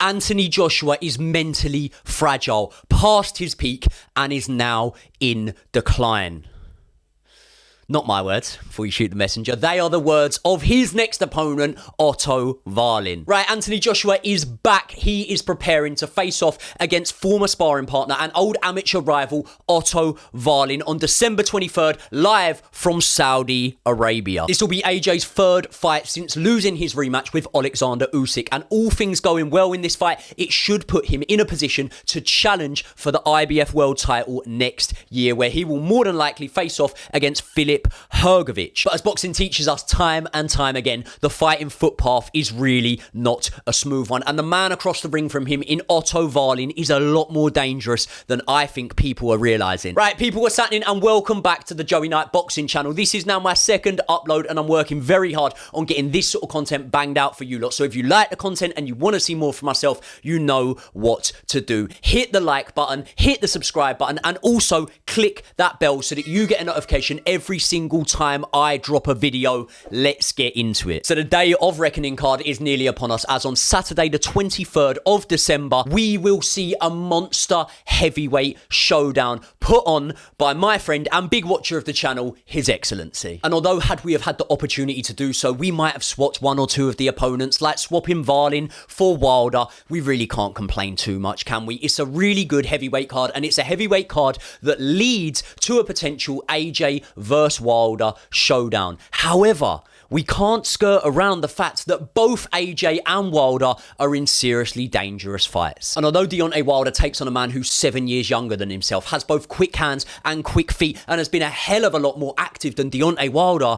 Anthony Joshua is mentally fragile, past his peak, and is now in decline. Not my words, before you shoot the messenger. They are the words of his next opponent, Otto Wallin. Right, Anthony Joshua is back. He is preparing to face off against former sparring partner and old amateur rival, Otto Wallin, on December 23rd, live from Saudi Arabia. This will be AJ's third fight since losing his rematch with Alexander Usyk. And all things going well in this fight, it should put him in a position to challenge for the IBF world title next year, where he will more than likely face off against Filip Hrgovic. But as boxing teaches us time and time again, the fighting footpath is really not a smooth one. And the man across the ring from him in Otto Wallin is a lot more dangerous than I think people are realising. Right, people, what's happening? And welcome back to the Joey Knight Boxing channel. This is now my second upload and I'm working very hard on getting this sort of content banged out for you lot. So if you like the content and you want to see more from myself, you know what to do. Hit the like button, hit the subscribe button, and also click that bell so that you get a notification every single time I drop a video. Let's get into it. So the day of reckoning card is nearly upon us, as on Saturday the 23rd of December we will see a monster heavyweight showdown put on by my friend and big watcher of the channel, His Excellency. And although had we have had the opportunity to do so, we might have swapped one or two of the opponents, like swapping Wallin for Wilder, we really can't complain too much, can we? It's a really good heavyweight card, and it's a heavyweight card that leads to a potential AJ versus Wilder showdown. However, we can't skirt around the fact that both AJ and Wilder are in seriously dangerous fights. And although Deontay Wilder takes on a man who's 7 years younger than himself, has both quick hands and quick feet, and has been a hell of a lot more active than Deontay Wilder,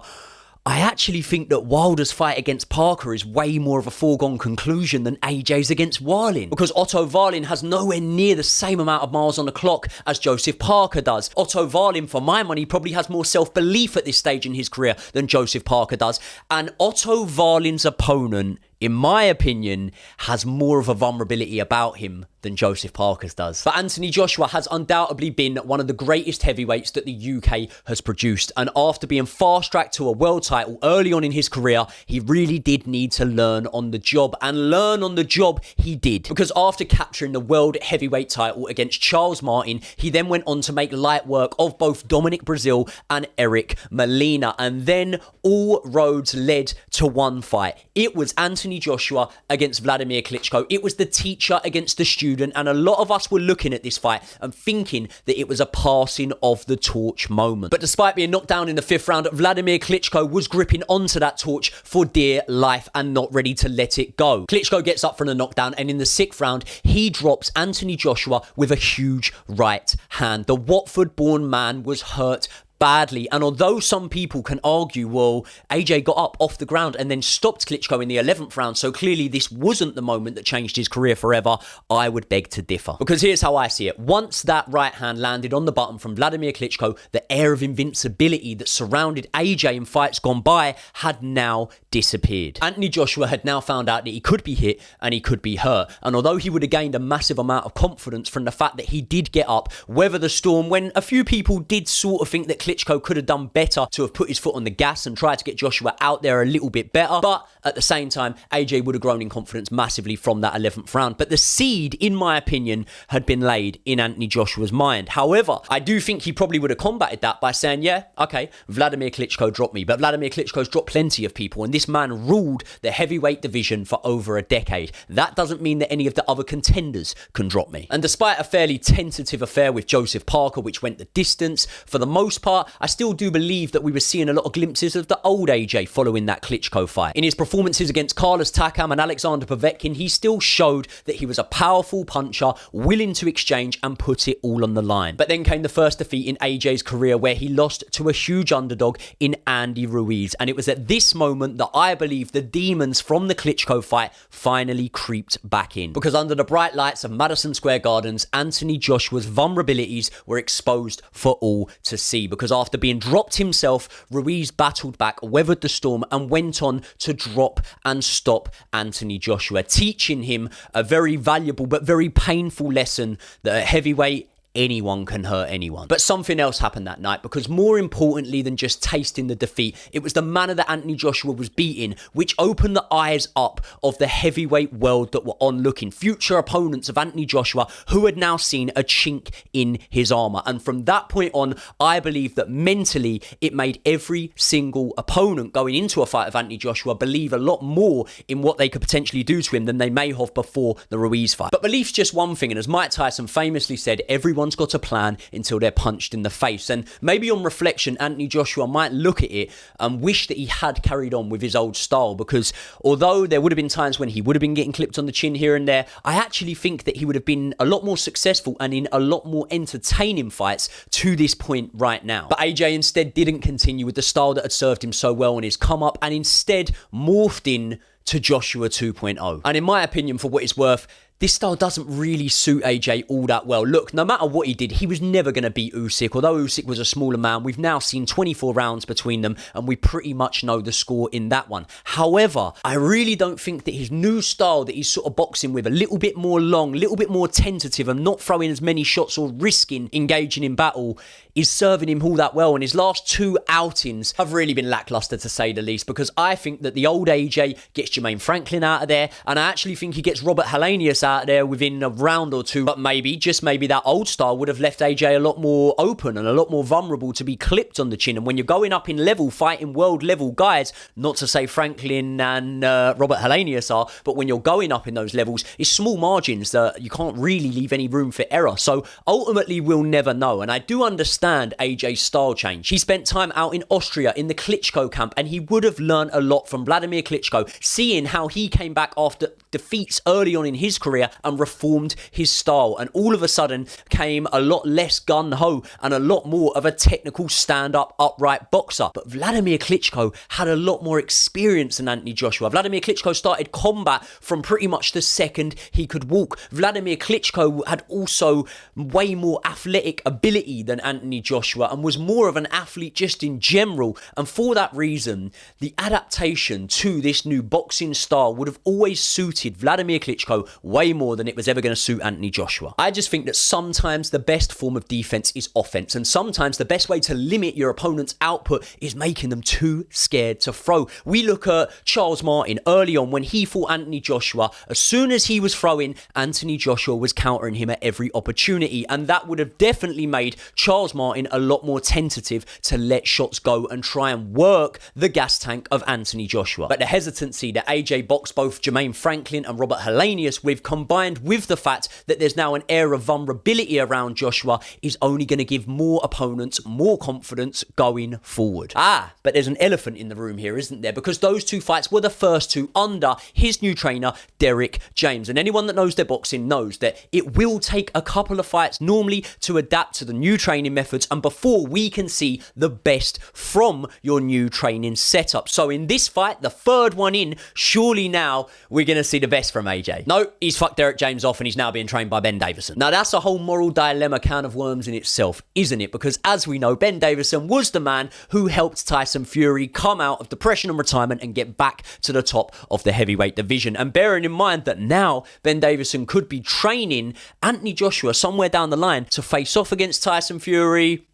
I actually think that Wilder's fight against Parker is way more of a foregone conclusion than AJ's against Wallin, because Otto Wallin has nowhere near the same amount of miles on the clock as Joseph Parker does. Otto Wallin, for my money, probably has more self-belief at this stage in his career than Joseph Parker does. And Otto Wallin's opponent, in my opinion, has more of a vulnerability about him than Joseph Parker's does. But Anthony Joshua has undoubtedly been one of the greatest heavyweights that the UK has produced. And after being fast-tracked to a world title early on in his career, he really did need to learn on the job. And learn on the job he did. Because after capturing the world heavyweight title against Charles Martin, he then went on to make light work of both Dominic Breazeale and Eric Molina. And then all roads led to one fight. It was Anthony Joshua against Vladimir Klitschko. It was the teacher against the student, and a lot of us were looking at this fight and thinking that it was a passing of the torch moment. But despite being knocked down in the 5th round, Vladimir Klitschko was gripping onto that torch for dear life and not ready to let it go. Klitschko gets up from the knockdown, and in the 6th round, he drops Anthony Joshua with a huge right hand. The Watford-born man was hurt badly. And although some people can argue, well, AJ got up off the ground and then stopped Klitschko in the 11th round, so clearly this wasn't the moment that changed his career forever, I would beg to differ. Because here's how I see it. Once that right hand landed on the button from Vladimir Klitschko, the air of invincibility that surrounded AJ in fights gone by had now disappeared. Anthony Joshua had now found out that he could be hit and he could be hurt. And although he would have gained a massive amount of confidence from the fact that he did get up, weather the storm, when a few people did sort of think that Klitschko could have done better to have put his foot on the gas and tried to get Joshua out there a little bit better. But at the same time, AJ would have grown in confidence massively from that 11th round. But the seed, in my opinion, had been laid in Anthony Joshua's mind. However, I do think he probably would have combated that by saying, yeah, okay, Vladimir Klitschko dropped me, but Vladimir Klitschko's dropped plenty of people, and this man ruled the heavyweight division for over a decade. That doesn't mean that any of the other contenders can drop me. And despite a fairly tentative affair with Joseph Parker, which went the distance, for the most part, I still do believe that we were seeing a lot of glimpses of the old AJ following that Klitschko fight. In his performances against Carlos Takam and Alexander Povetkin, he still showed that he was a powerful puncher, willing to exchange and put it all on the line. But then came the first defeat in AJ's career, where he lost to a huge underdog in Andy Ruiz. And it was at this moment that I believe the demons from the Klitschko fight finally creeped back in. Because under the bright lights of Madison Square Gardens, Anthony Joshua's vulnerabilities were exposed for all to see. Because after being dropped himself, Ruiz battled back, weathered the storm, and went on to drop and stop Anthony Joshua, teaching him a very valuable but very painful lesson that at heavyweight, anyone can hurt anyone. But something else happened that night, because more importantly than just tasting the defeat, it was the manner that Anthony Joshua was beaten, which opened the eyes up of the heavyweight world that were onlooking, future opponents of Anthony Joshua, who had now seen a chink in his armor. And from that point on, I believe that mentally it made every single opponent going into a fight of Anthony Joshua believe a lot more in what they could potentially do to him than they may have before the Ruiz fight. But belief's just one thing, and as Mike Tyson famously said, everyone's got a plan until they're punched in the face. And maybe on reflection, Anthony Joshua might look at it and wish that he had carried on with his old style, because although there would have been times when he would have been getting clipped on the chin here and there, I actually think that he would have been a lot more successful and in a lot more entertaining fights to this point right now. But AJ instead didn't continue with the style that had served him so well on his come up, and instead morphed in to Joshua 2.0. And in my opinion, for what it's worth, this style doesn't really suit AJ all that well. Look, no matter what he did, he was never going to beat Usyk. Although Usyk was a smaller man, we've now seen 24 rounds between them, and we pretty much know the score in that one. However, I really don't think that his new style that he's sort of boxing with, a little bit more long, a little bit more tentative, and not throwing as many shots or risking engaging in battle, is serving him all that well. And his last two outings have really been lackluster, to say the least, because I think that the old AJ gets Jermaine Franklin out of there, and I actually think he gets Robert Helenius out there within a round or two. But maybe, just maybe, that old style would have left AJ a lot more open and a lot more vulnerable to be clipped on the chin. And when you're going up in level, fighting world level guys, not to say Franklin and Robert Helenius are, but when you're going up in those levels, it's small margins that you can't really leave any room for error. So ultimately, we'll never know. And I do understand AJ's style change. He spent time out in Austria in the Klitschko camp, and he would have learned a lot from Vladimir Klitschko, seeing how he came back after defeats early on in his career and reformed his style, and all of a sudden came a lot less gun-ho and a lot more of a technical stand-up upright boxer. But Vladimir Klitschko had a lot more experience than Anthony Joshua. Vladimir Klitschko started combat from pretty much the second he could walk. Vladimir Klitschko had also way more athletic ability than Anthony Joshua and was more of an athlete just in general. And for that reason, the adaptation to this new boxing style would have always suited Vladimir Klitschko way more than it was ever going to suit Anthony Joshua. I just think that sometimes the best form of defense is offense, and sometimes the best way to limit your opponent's output is making them too scared to throw. We look at Charles Martin early on when he fought Anthony Joshua. As soon as he was throwing, Anthony Joshua was countering him at every opportunity, and that would have definitely made Charles Martin a lot more tentative to let shots go and try and work the gas tank of Anthony Joshua. But the hesitancy that AJ boxed both Jermaine Franklin and Robert Helenius with, combined with the fact that there's now an air of vulnerability around Joshua, is only going to give more opponents more confidence going forward. But there's an elephant in the room here, isn't there? Because those two fights were the first two under his new trainer, Derek James. And anyone that knows their boxing knows that it will take a couple of fights normally to adapt to the new training methods and before we can see the best from your new training setup. So in this fight, the third one in, surely now we're going to see the best from AJ. No, he's fucked Derek James off and he's now being trained by Ben Davison. Now that's a whole moral dilemma can of worms in itself, isn't it? Because as we know, Ben Davison was the man who helped Tyson Fury come out of depression and retirement and get back to the top of the heavyweight division. And bearing in mind that now Ben Davison could be training Anthony Joshua somewhere down the line to face off against Tyson Fury,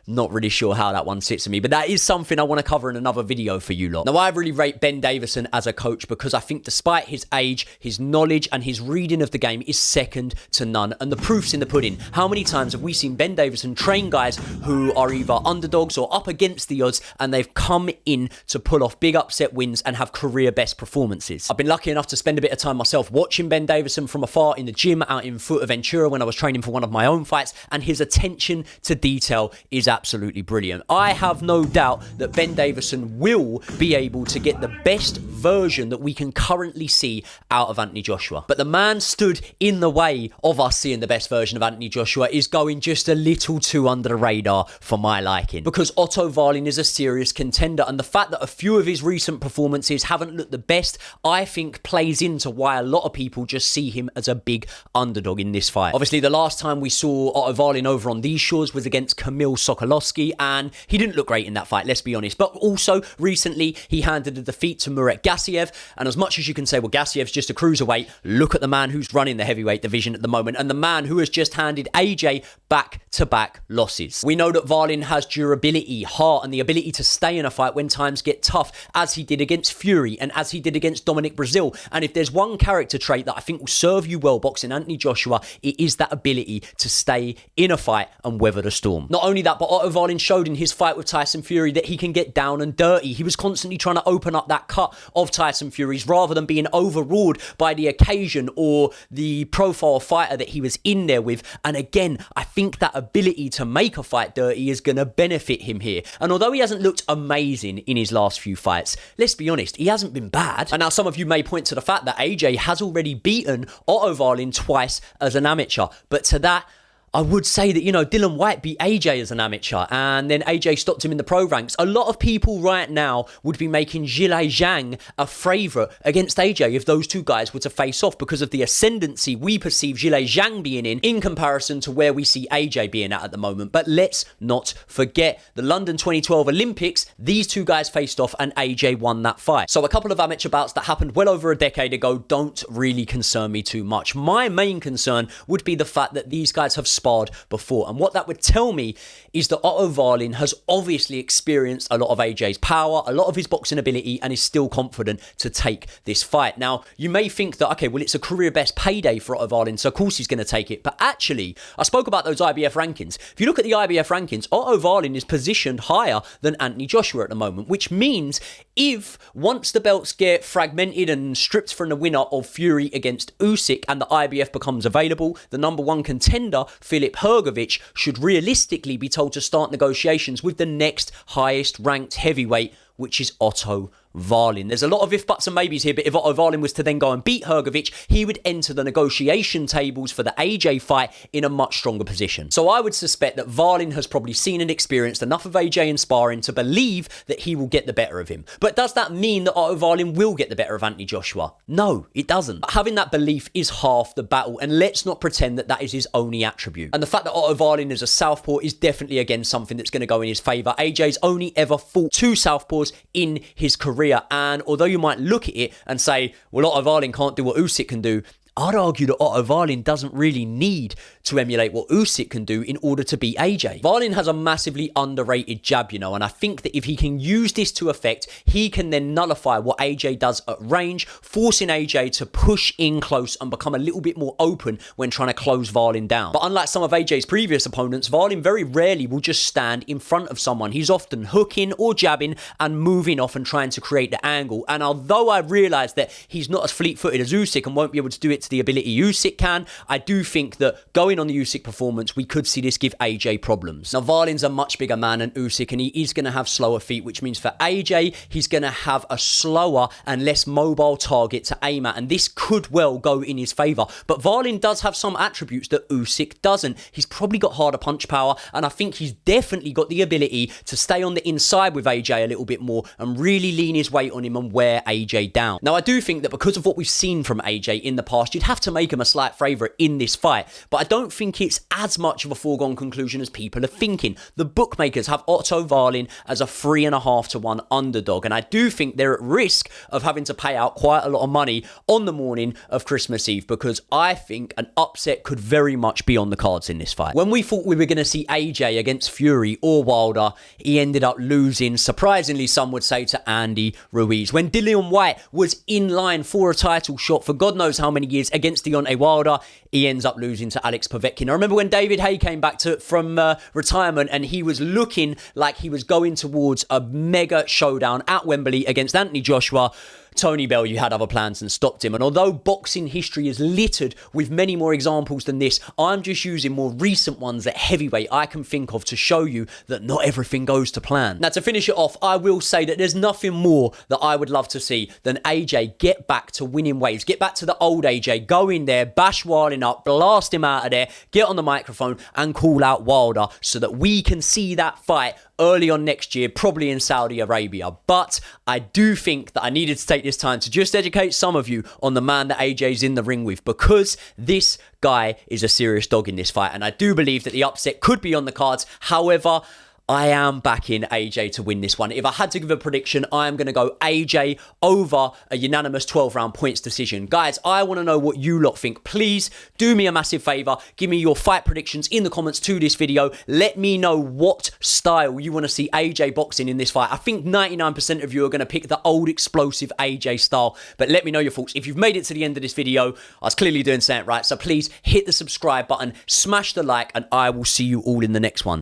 not really sure how that one sits with me, but that is something I want to cover in another video for you lot. Now, I really rate Ben Davison as a coach because I think despite his age, his knowledge and his reading of the game is second to none. And the proof's in the pudding. How many times have we seen Ben Davison train guys who are either underdogs or up against the odds, and they've come in to pull off big upset wins and have career best performances? I've been lucky enough to spend a bit of time myself watching Ben Davison from afar in the gym out in Fuerteventura when I was training for one of my own fights, and his attention to detail is absolutely brilliant. I have no doubt that Ben Davison will be able to get the best version that we can currently see out of Anthony Joshua. But the man stood in the way of us seeing the best version of Anthony Joshua is going just a little too under the radar for my liking. Because Otto Wallin is a serious contender, and the fact that a few of his recent performances haven't looked the best, I think plays into why a lot of people just see him as a big underdog in this fight. Obviously, the last time we saw Otto Wallin over on these shores was against Kamil Sokolov Volkanovski, and he didn't look great in that fight, let's be honest. But also, recently, he handed a defeat to Murat Gassiev, and as much as you can say, well, Gassiev's just a cruiserweight, look at the man who's running the heavyweight division at the moment, and the man who has just handed AJ back-to-back losses. We know that Wallin has durability, heart, and the ability to stay in a fight when times get tough, as he did against Fury, and as he did against Dominic Brazil. And if there's one character trait that I think will serve you well boxing Anthony Joshua, it is that ability to stay in a fight and weather the storm. Not only that, but Otto Wallin showed in his fight with Tyson Fury that he can get down and dirty. He was constantly trying to open up that cut of Tyson Fury's rather than being overruled by the occasion or the profile fighter that he was in there with. And again, I think that ability to make a fight dirty is going to benefit him here. And although he hasn't looked amazing in his last few fights, let's be honest, he hasn't been bad. And now some of you may point to the fact that AJ has already beaten Otto Wallin twice as an amateur. But to that, I would say that, Dillian Whyte beat AJ as an amateur and then AJ stopped him in the pro ranks. A lot of people right now would be making Zhilei Zhang a favourite against AJ if those two guys were to face off because of the ascendancy we perceive Zhilei Zhang being in comparison to where we see AJ being at the moment. But let's not forget the London 2012 Olympics, these two guys faced off and AJ won that fight. So a couple of amateur bouts that happened well over a decade ago don't really concern me too much. My main concern would be the fact that these guys have sparred before, and what that would tell me is that Otto Wallin has obviously experienced a lot of AJ's power, a lot of his boxing ability, and is still confident to take this fight. Now, you may think that, okay, well, it's a career best payday for Otto Wallin, so of course he's going to take it, but actually, I spoke about those IBF rankings. If you look at the IBF rankings, Otto Wallin is positioned higher than Anthony Joshua at the moment, which means if once the belts get fragmented and stripped from the winner of Fury against Usyk and the IBF becomes available, the number one contender, Filip Hrgović, should realistically be told to start negotiations with the next highest ranked heavyweight, which is Otto Wallin. There's a lot of if, buts and maybes here, but if Otto Wallin was to then go and beat Hrgović, he would enter the negotiation tables for the AJ fight in a much stronger position. So I would suspect that Wallin has probably seen and experienced enough of AJ in sparring to believe that he will get the better of him. But does that mean that Otto Wallin will get the better of Anthony Joshua? No, it doesn't. Having that belief is half the battle, and let's not pretend that that is his only attribute. And the fact that Otto Wallin is a southpaw is definitely, again, something that's going to go in his favour. AJ's only ever fought two southpaws in his career, and although you might look at it and say, well, Otto Wallin can't do what Usyk can do, I'd argue that Otto Wallin doesn't really need to emulate what Usyk can do in order to beat AJ. Wallin has a massively underrated jab, and I think that if he can use this to effect, he can then nullify what AJ does at range, forcing AJ to push in close and become a little bit more open when trying to close Wallin down. But unlike some of AJ's previous opponents, Wallin very rarely will just stand in front of someone. He's often hooking or jabbing and moving off and trying to create the angle. And although I realise that he's not as fleet-footed as Usyk and won't be able to do it to the ability Usyk can, I do think that going on the Usyk performance, we could see this give AJ problems. Now, Wallin's a much bigger man than Usyk, and he is going to have slower feet, which means for AJ, he's going to have a slower and less mobile target to aim at, and this could well go in his favour. But Wallin does have some attributes that Usyk doesn't. He's probably got harder punch power, and I think he's definitely got the ability to stay on the inside with AJ a little bit more and really lean his weight on him and wear AJ down. Now, I do think that because of what we've seen from AJ in the past, you'd have to make him a slight favourite in this fight, but I don't think it's as much of a foregone conclusion as people are thinking. The bookmakers have Otto Wallin as a 3.5 to 1 underdog, and I do think they're at risk of having to pay out quite a lot of money on the morning of Christmas Eve, because I think an upset could very much be on the cards in this fight. When we thought we were going to see AJ against Fury or Wilder, he ended up losing, surprisingly some would say, to Andy Ruiz. When Dillian Whyte was in line for a title shot for God knows how many years against Deontay Wilder, he ends up losing to Alex Povetkin. I remember when David Haye came back from retirement and he was looking like he was going towards a mega showdown at Wembley against Anthony Joshua. Tony Bellew had other plans and stopped him. And although boxing history is littered with many more examples than this, I'm just using more recent ones at heavyweight I can think of to show you that not everything goes to plan. Now, to finish it off, I will say that there's nothing more that I would love to see than AJ get back to winning ways. Get back to the old AJ, go in there, bash Wallin up, blast him out of there, get on the microphone and call out Wilder so that we can see that fight early on next year, probably in Saudi Arabia. But I do think that I needed to take this time to just educate some of you on the man that AJ's in the ring with, because this guy is a serious dog in this fight, and I do believe that the upset could be on the cards. However, I am backing AJ to win this one. If I had to give a prediction, I am going to go AJ over a unanimous 12-round points decision. Guys, I want to know what you lot think. Please do me a massive favour. Give me your fight predictions in the comments to this video. Let me know what style you want to see AJ boxing in this fight. I think 99% of you are going to pick the old explosive AJ style, but let me know your thoughts. If you've made it to the end of this video, I was clearly doing something right, so please hit the subscribe button, smash the like, and I will see you all in the next one.